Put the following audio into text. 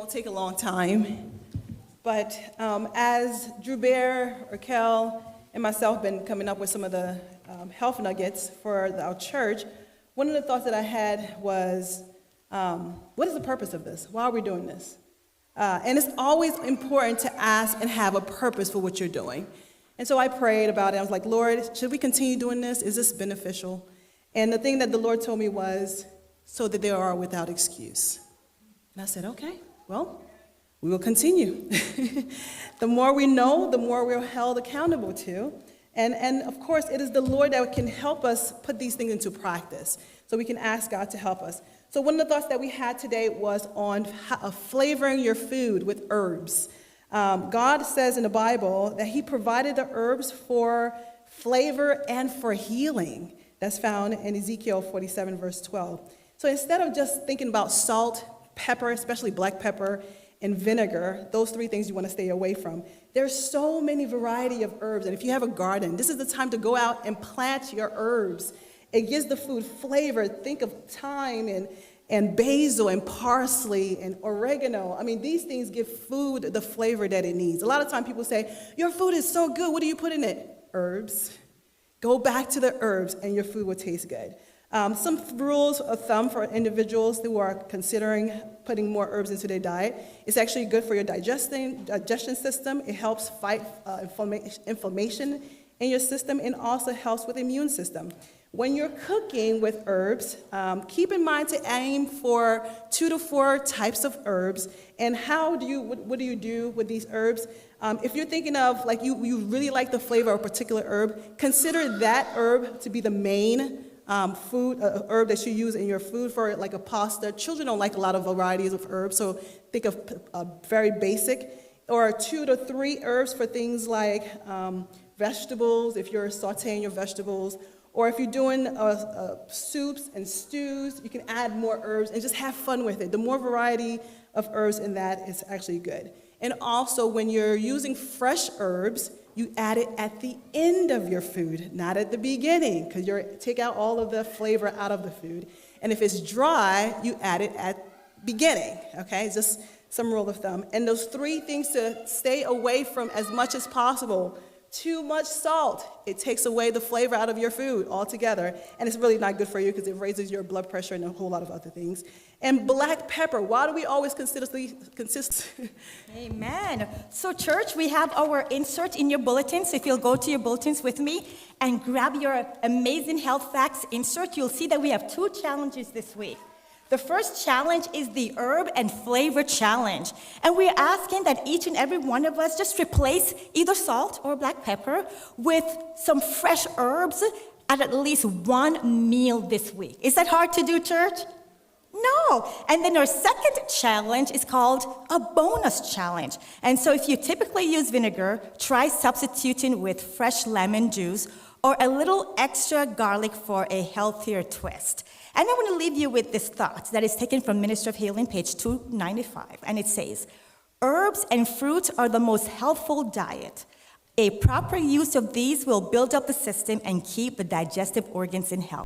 won't take a long time. But as Drew Bear, Raquel, and myself have been coming up with some of the health nuggets for our church, one of the thoughts that I had was, what is the purpose of this? Why are we doing this? And it's always important to ask and have a purpose for what you're doing. And so I prayed about it. I was like, Lord, should we continue doing this? Is this beneficial? And the thing that the Lord told me was, so that they are without excuse. And I said, okay, well, we will continue. The more we know, the more we're held accountable to. And of course, it is the Lord that can help us put these things into practice. So we can ask God to help us. So one of the thoughts that we had today was on flavoring your food with herbs. God says in the Bible that he provided the herbs for flavor and for healing. That's found in Ezekiel 47, verse 12. So instead of just thinking about salt, pepper, especially black pepper, and vinegar, those three things you want to stay away from. There's so many variety of herbs, and if you have a garden, this is the time to go out and plant your herbs. It gives the food flavor. Think of thyme and basil and parsley and oregano. I mean, these things give food the flavor that it needs. A lot of times people say, your food is so good, what do you put in it? Herbs. Go back to the herbs and your food will taste good. Some rules of thumb for individuals who are considering putting more herbs into their diet. It's actually good for your digestion system. It helps fight inflammation in your system and also helps with the immune system. When you're cooking with herbs, keep in mind to aim for 2 to 4 types of herbs. And what do you do with these herbs? If you're thinking of, like, you really like the flavor of a particular herb, consider that herb to be the main herb that you use in your food for, like a pasta. Children don't like a lot of varieties of herbs, so think of very basic. Or 2 to 3 herbs for things like vegetables, if you're sauteing your vegetables. Or if you're doing soups and stews, you can add more herbs and just have fun with it. The more variety of herbs in that is actually good. And also, when you're using fresh herbs, you add it at the end of your food, not at the beginning, because you take out all of the flavor out of the food. And if it's dry, you add it at beginning, okay? It's just some rule of thumb. And those 3 things to stay away from as much as possible. Too much salt, it takes away the flavor out of your food altogether, and it's really not good for you because it raises your blood pressure and a whole lot of other things. And black pepper, why do we always consist? Amen. So church, we have our insert in your bulletins. If you'll go to your bulletins with me and grab your amazing health facts insert, you'll see that we have 2 challenges this week. The first challenge is the herb and flavor challenge. And we're asking that each and every one of us just replace either salt or black pepper with some fresh herbs at least 1 meal this week. Is that hard to do, church? No. And then our second challenge is called a bonus challenge. And so if you typically use vinegar, try substituting with fresh lemon juice or a little extra garlic for a healthier twist. And I want to leave you with this thought that is taken from Ministry of Healing, page 295. And it says, herbs and fruits are the most healthful diet. A proper use of these will build up the system and keep the digestive organs in health.